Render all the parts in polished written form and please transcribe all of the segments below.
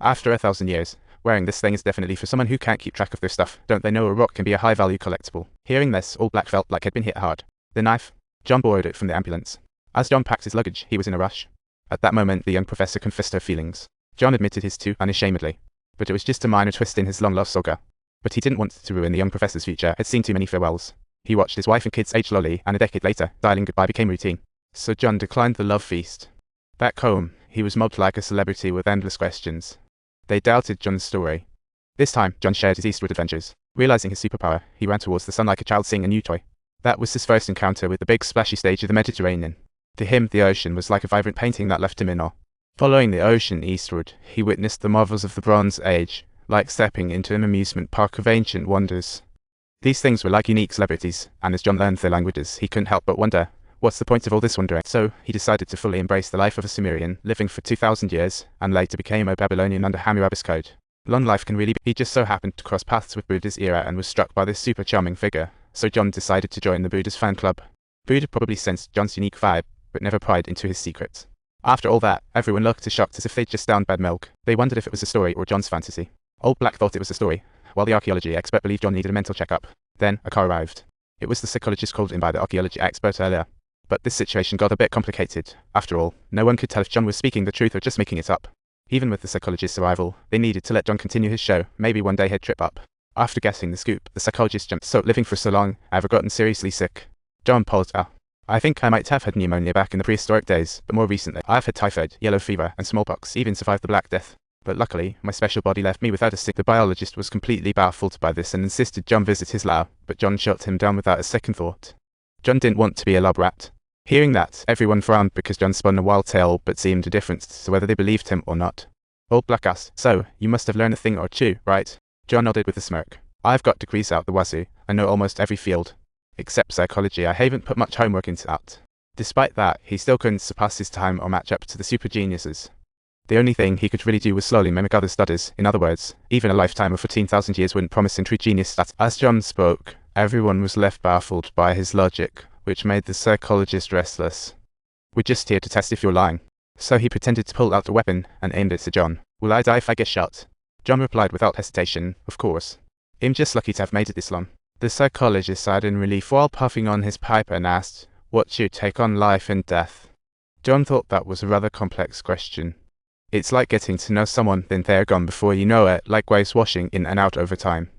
After 1,000 years, wearing this thing is definitely for someone who can't keep track of their stuff. Don't they know a rock can be a high-value collectible? Hearing this, All Black felt like he'd been hit hard. The knife? John borrowed it from the ambulance. As John packed his luggage, he was in a rush. At that moment, the young professor confessed her feelings. John admitted his too unashamedly. But it was just a minor twist in his long-lost saga. But he didn't want to ruin the young professor's future. Had seen too many farewells. He watched his wife and kids age slowly, and a decade later, dialing goodbye became routine. So John declined the love feast. Back home, he was mobbed like a celebrity with endless questions. They doubted John's story. This time, John shared his eastward adventures. Realizing his superpower, he ran towards the sun like a child seeing a new toy. That was his first encounter with the big splashy stage of the Mediterranean. To him, the ocean was like a vibrant painting that left him in awe. Following the ocean eastward, he witnessed the marvels of the Bronze Age, like stepping into an amusement park of ancient wonders. These things were like unique celebrities, and as John learned their languages, he couldn't help but wonder, what's the point of all this wondering? So, he decided to fully embrace the life of a Sumerian, living for 2,000 years, and later became a Babylonian under Hammurabi's code. Long life can really be. He just so happened to cross paths with Buddha's era and was struck by this super charming figure, so John decided to join the Buddha's fan club. Buddha probably sensed John's unique vibe, but never pried into his secrets. After all that, everyone looked as shocked as if they'd just downed bad milk. They wondered if it was a story or John's fantasy. Old Black thought it was a story, while the archaeology expert believed John needed a mental checkup. Then, a car arrived. It was the psychologist called in by the archaeology expert earlier. But this situation got a bit complicated. After all, no one could tell if John was speaking the truth or just making it up. Even with the psychologist's arrival, they needed to let John continue his show. Maybe one day he'd trip up. After guessing the scoop, the psychologist jumped. So, living for so long, I've gotten seriously sick. John paused. I think I might have had pneumonia back in the prehistoric days, but more recently, I've had typhoid, yellow fever, and smallpox, even survived the Black Death. But luckily, my special body left me without a stick. The biologist was completely baffled by this and insisted John visit his lab, but John shut him down without a second thought. John didn't want to be a lab rat. Hearing that, everyone frowned because John spun a wild tale but seemed indifferent to whether they believed him or not. Old Black asked, so, you must have learned a thing or two, right? John nodded with a smirk. I've got degrees out the wazoo. I know almost every field. Except psychology, I haven't put much homework into that. Despite that, he still couldn't surpass his time or match up to the super geniuses. The only thing he could really do was slowly mimic other studies. In other words, even a lifetime of 14,000 years wouldn't promise him true genius stats. As John spoke, everyone was left baffled by his logic, which made the psychologist restless. We're just here to test if you're lying. So he pretended to pull out a weapon and aimed it to John. Will I die if I get shot? John replied without hesitation, of course. I'm just lucky to have made it this long. The psychologist sighed in relief while puffing on his pipe and asked, what's your take on life and death? John thought that was a rather complex question. It's like getting to know someone, then they're gone before you know it, like waves washing in and out over time.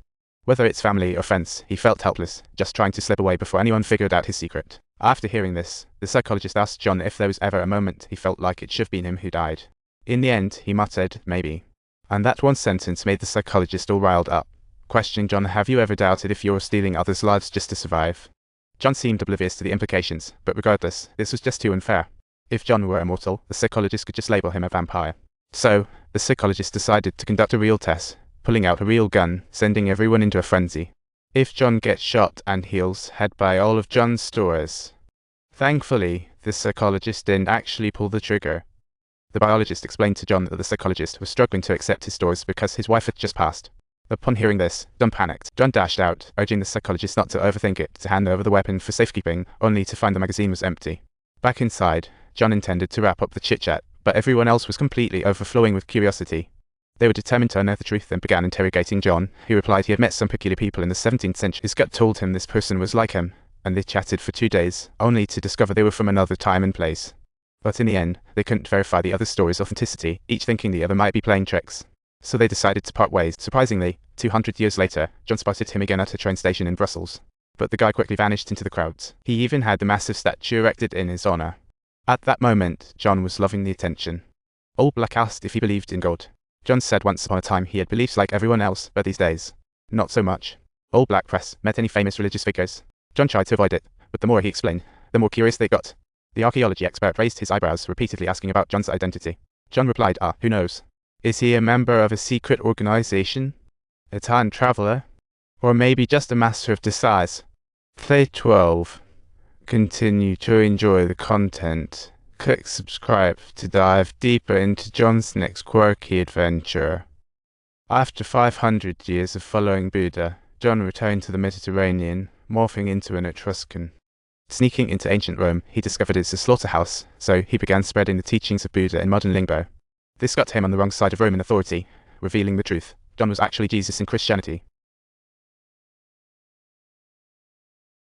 Whether it's family or friends, he felt helpless, just trying to slip away before anyone figured out his secret. After hearing this, the psychologist asked John if there was ever a moment he felt like it should have been him who died. In the end, he muttered, maybe. And that one sentence made the psychologist all riled up. Questioning John, have you ever doubted if you're stealing others' lives just to survive? John seemed oblivious to the implications, but regardless, this was just too unfair. If John were immortal, the psychologist could just label him a vampire. So, the psychologist decided to conduct a real test, pulling out a real gun, sending everyone into a frenzy. If John gets shot and heals, head buy all of John's stores. Thankfully, the psychologist didn't actually pull the trigger. The biologist explained to John that the psychologist was struggling to accept his stores because his wife had just passed. Upon hearing this, John panicked. John dashed out, urging the psychologist not to overthink it, to hand over the weapon for safekeeping, only to find the magazine was empty. Back inside, John intended to wrap up the chit-chat, but everyone else was completely overflowing with curiosity. They were determined to unearth the truth and began interrogating John, who replied he had met some peculiar people in the 17th century. His gut told him this person was like him, and they chatted for 2 days, only to discover they were from another time and place. But in the end, they couldn't verify the other story's authenticity, each thinking the other might be playing tricks. So they decided to part ways. Surprisingly, 200 years later, John spotted him again at a train station in Brussels. But the guy quickly vanished into the crowds. He even had the massive statue erected in his honor. At that moment, John was loving the attention. Old Black asked if he believed in God. John said once upon a time he had beliefs like everyone else, but these days, not so much. Old Black pressed, met any famous religious figures? John tried to avoid it, but the more he explained, the more curious they got. The archaeology expert raised his eyebrows, repeatedly asking about John's identity. John replied, who knows? Is he a member of a secret organization? A time traveler? Or maybe just a master of disguise? Play 12. Continue to enjoy the content. Click subscribe to dive deeper into John's next quirky adventure. After 500 years of following Buddha, John returned to the Mediterranean, morphing into an Etruscan. Sneaking into ancient Rome, he discovered it's a slaughterhouse, so he began spreading the teachings of Buddha in modern lingo. This got him on the wrong side of Roman authority, revealing the truth. John was actually Jesus in Christianity.